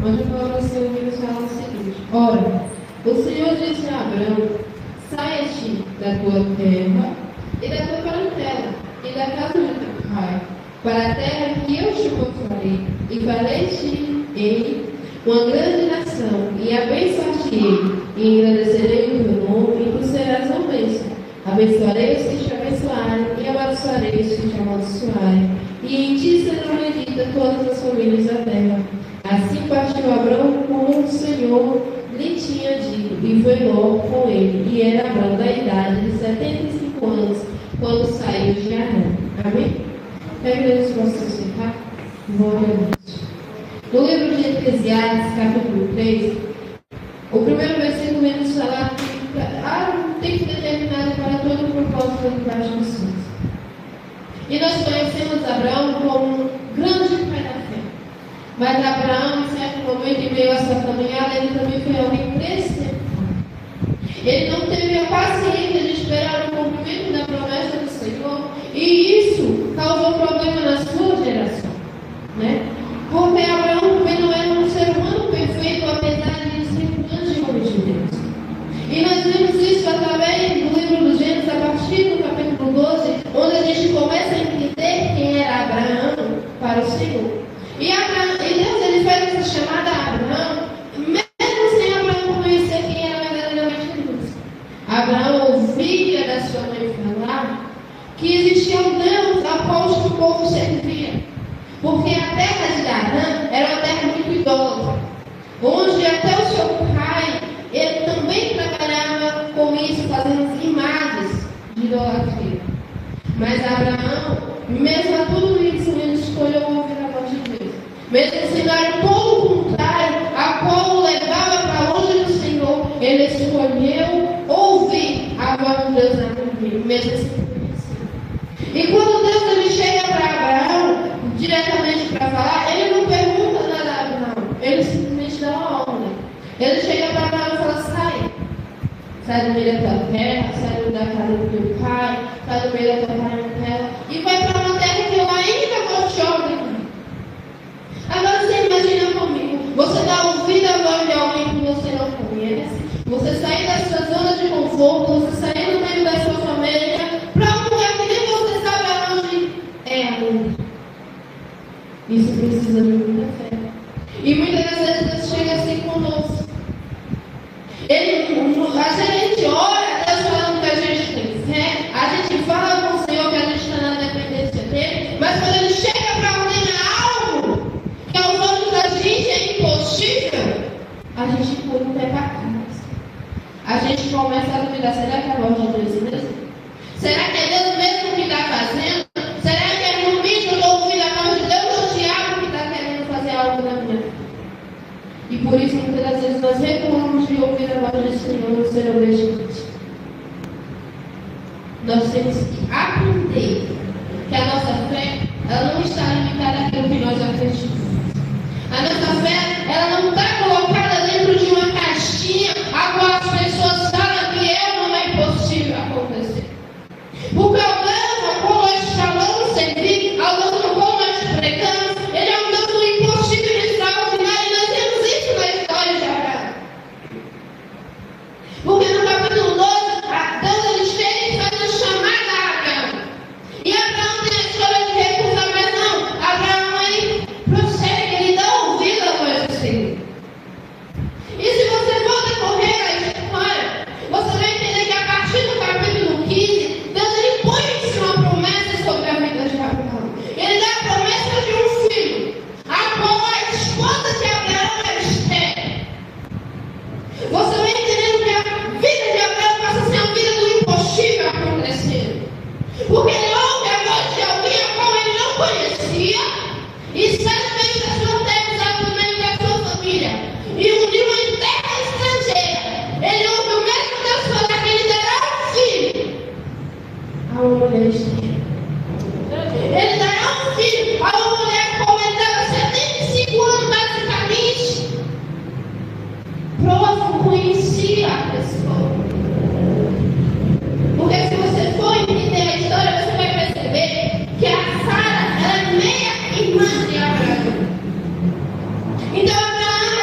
onde a palavra do Senhor nos fala o seguinte: ora, o Senhor disse a Abraão: saia-te da tua terra e da tua parentela e da casa de teu pai, para a terra que eu te mostrarei, e farei-te uma grande nação, e abençoar-te-ei, e engrandecerei o teu nome, e tu serás uma bênção. Abençoarei os que te abençoarem, e amaldiçoarei os que te amaldiçoarem, e em ti serão benditas todas as famílias da terra. Assim partiu Abraão como o Senhor lhe tinha dito, e foi Ló com ele, e era Abraão da idade de 75 anos, quando saiu de Harã. Amém? Pega os vossos sentar. Glória a Deus. No livro de Eclesiastes, capítulo 3, o primeiro versículo vem nos falar que há um tempo determinado para todo o propósito do Pai de Jesus. E nós conhecemos Abraão como um grande pai da fé. Mas Abraão, em certo momento, em meio a sua caminhada, ele também foi alguém preceptuado. Ele não teve a paciência de esperar o cumprimento da promessa do Senhor, e isso causou problema na sua geração, né? Porque Abraão também não era um ser humano perfeito, apesar de ser um grande homem de Deus. E nós vemos isso através do livro do Gênesis, a partir do capítulo 12, onde a gente começa a entender quem era Abraão para o Senhor. E Deus ele fez essa chamada a Abraão, mesmo sem Abraão conhecer quem era verdadeiramente Deus. Abraão ouvia da sua mãe falar que existia um Deus a qual o povo servia. Porque a terra de Harã era uma terra muito idólatra, onde até o seu pai, ele também trabalhava com isso, fazendo imagens de idolatria. Mas Abraão, mesmo a tudo isso, ele escolheu ouvir a voz de Deus. Mesmo o cenário todo o contrário, a qual o levava para longe do Senhor, ele escolheu ouvir a voz de Deus na vida, mesmo sem conhecer. E quando Deus ele chega para Abraão, diretamente para falar, ele não pergunta nada a Abraão, ele simplesmente dá uma ordem. Ele chega para Abraão e fala: sai do meio da tua terra, sai da casa do teu pai, sai do meio da tua parentela, e vai para uma terra que eu ainda vou te ordenar. Agora você imagina comigo, você dá ouvido à voz de alguém que você não conhece, você sair da sua zona de conforto, você sair do meio da sua família, para um lugar que nem você sabe aonde é ainda. Isso precisa de muita fé. E muitas das vezes Deus chega assim conosco. A gente ora, Deus falando que a gente tem fé, a gente fala com o Senhor que a gente está na dependência dele, mas quando ele chega para ordenar algo que aos olhos da gente é impossível, a gente põe o pé para trás. A gente começa a duvidar: será que é a voz de Deus mesmo? Será que é Deus mesmo que está fazendo? Será que é no vídeo que eu estou ouvindo a voz de Deus ou o diabo que está querendo fazer algo na minha vida? E por isso, muitas das vezes, nós reclamamos de ouvir a voz do Senhor e ser obedientes. Nós temos que aprender que a nossa fé, ela não está limitada àquilo que nós acreditamos. A nossa fé, ela não está colocada dentro de uma caixinha a qual as pessoas falam que não é impossível acontecer. Porque o Deus ao qual nós falamos servir, ao Deus ao qual nós pregamos, ele é um Deus do impossível e extraordinário. E nós temos isso na história de Abraão. Porque no capítulo 12, Deus ele chega e faz uma chamada a Abraão. E Abraão tem a escolha de recusar, mas não. Abraão ele prossegue, ele dá ouvido à voz do Senhor. E se você for decorrer a história, você vai entender que a partir do capítulo 15, Deus ele põe em cima uma promessa sobre a vida de Abraão. Ele dá a promessa de um filho, a qual a esposa de Abraão é Esther. Você vai entendendo que a vida de Abraão passa a ser a vida do impossível acontecendo. Porque ele ouve a voz de alguém a qual ele não conhecia e sai no meio da sua terra, sai no meio da sua família. E de uma terra estrangeira, ele ouve o mesmo Deus falar que ele dará um filho a uma mulher estrangeira. Ele dará um filho a uma mulher como ele estava 75 anos basicamente. Próximo, conhecia a pessoa. Porque se você for entender a história, você vai perceber que a Sara era meia irmã de Abraão. Então Abraão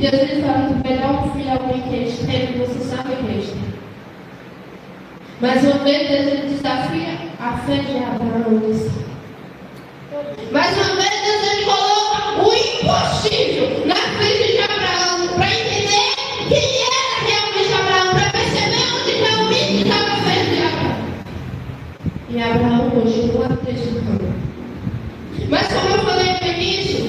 Deus ele fala que vai dar um filho a alguém que eles têm, que você sabe que eles têm. Mas uma vez Deus ele desafia a fé de Abraão. Mais uma vez Deus ele coloca o impossível na frente de Abraão para entender quem era realmente Abraão, para perceber onde realmente estava a fé de Abraão. E Abraão continua acreditando. Mas como eu falei no início,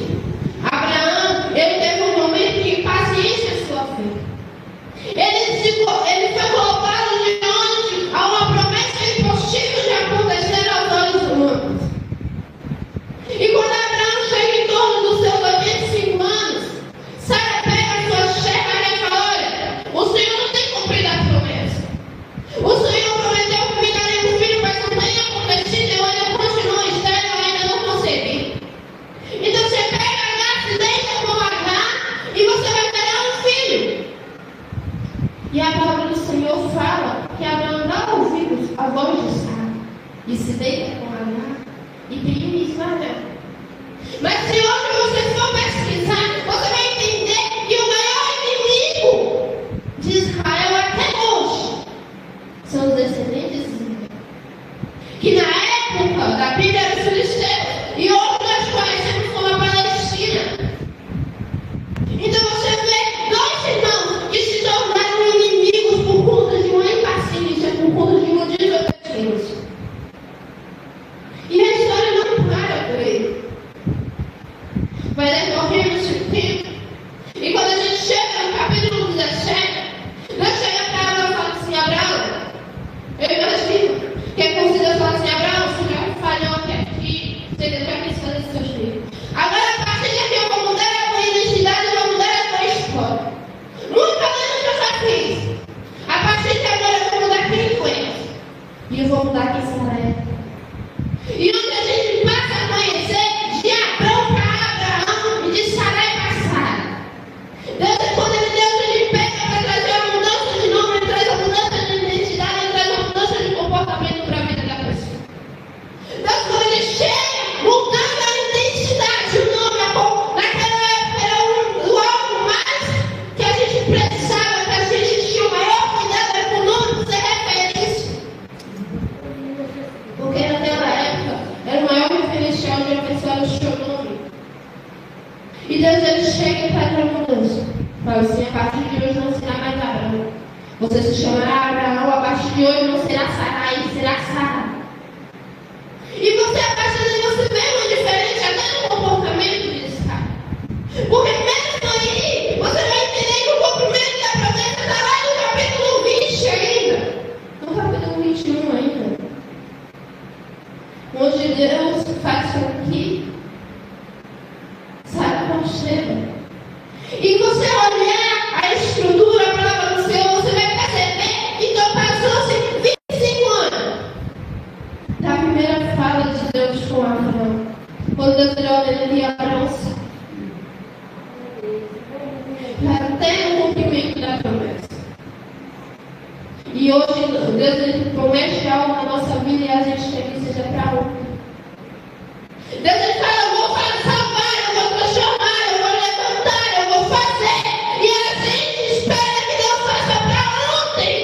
Abraão ele teve um momento de impaciência em sua fé. Ele foi colocado diante a uma promessa impossível de acontecer aos olhos humanos. E quando Abraão chega em torno dos seus 85 anos, Sara pega a sua chefa e fala: olha, o Senhor não tem cumprido a promessa. O Senhor prometeu que me daria um filho, mas não tem acontecido. Eu ainda continuo estéril, eu ainda não concebi. Então você pega a se deita com Agar e você vai ter um filho. E a palavra do Senhor fala que Abraão dá ouvidos à voz de Sara e se deita com Agar e tem Ismael. Mas se hoje você for pesquisar, você vai entender que o maior inimigo de Israel até hoje são os descendentes de Israel. Que na época da Bíblia eram os filisteus e hoje nós conhecemos como a Palestina. Então você vê dois irmãos que se tornaram inimigos por conta de uma impaciência, por conta de uma desobediência. E a história não para por aí. Vai decorrendo esse tempo. E quando a gente chega no capítulo 17, Deus chega para Abraão e fala assim: Abraão, eu imagino que é como se Deus fala assim: Abraão, você já falhou até aqui, você já quis fazer do seu jeito. Agora, a partir de aqui, eu vou mudar a tua identidade, eu vou mudar a tua história. Nunca menos que eu já fiz. A partir de agora, eu vou mudar quem tu és. E eu vou mudar quem Sara é. E onde a gente passa a conhecer de Abraão para Abraão e de Sarai para Sara. Deus, quando ele pega para trazer a mudança de nome, ele traz a mudança de identidade, ele traz a mudança de comportamento para a vida da pessoa. Deus, quando ele chega mudando a identidade, o nome, naquela época era algo mais que a gente precisava, que a gente tinha o maior cuidado era com o nome ser referência. Porque naquela época era o maior referencial de uma pessoa no seu nome. E Deus ele chega e faz a mudança. Fala assim: a partir de hoje não será mais Abraão. Você se chamará Abraão, a partir de hoje não será Sarai, será Sara. E você, a partir daí, você vê uma diferença até no comportamento de Sara. Porque mesmo aí, você vai entender que o cumprimento da promessa está lá no capítulo 20 ainda. No capítulo 21 ainda. Onde Deus faz com que Sara não chega. E você olhar a estrutura, a palavra do Senhor, você vai perceber que então passou-se 25 anos da primeira fala de Deus com Abraão. Quando Deus olha, ele via Abraão até o cumprimento da promessa. E hoje Deus ele promete algo na nossa vida e a gente quer que seja para ontem. Deus ele fala: eu vou salvar, eu vou transformar, eu vou levantar, eu vou fazer. E a gente espera que Deus faça para ontem.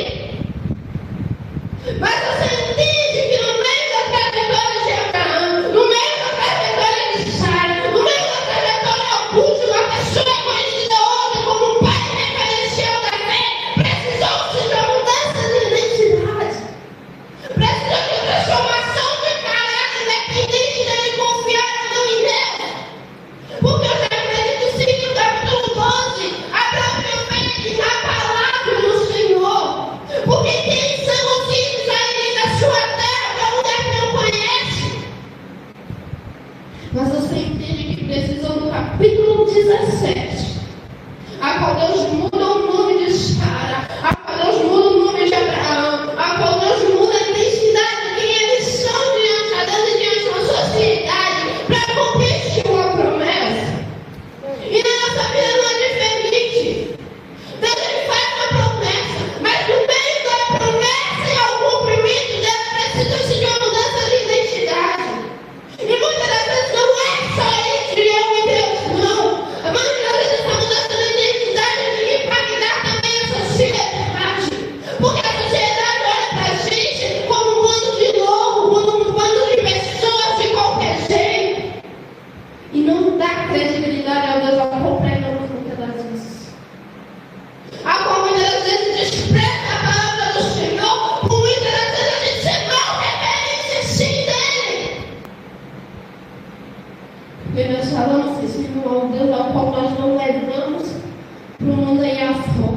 Mas você entende que no meio da trajetória de Abraão, no meio da trajetória de Sara, no meio da trajetória oculta, uma pessoa conhecida hoje como um pai referencial da fé, precisou-se de uma mudança de identidade. Precisou de transformação de caráter, independente dele confiar ou não em Deus. Porque eu já acredito sim que no capítulo 12, Abraão foi na palavra do Senhor. Porque quem são os filhos aí da sua terra para um lugar que não conhece? Mas você entende que precisou no capítulo 17, a qual Deus muda o nome de Sara, a qual Deus muda o nome de Abraão, a qual Deus muda a identidade de quem eles são diante de Deus e diante da sociedade para cumprir uma promessa. E na nossa vida não é diferente. Deus ele faz uma promessa, mas no meio da promessa e ao cumprimento dela precisa de uma mudança de identidade. E muitas das vezes não é só entre eu e Deus, não. Mas muitas vezes essa mudança de identidade Senhor, ó Deus, ao qual nós não levamos para o mundo aí afora.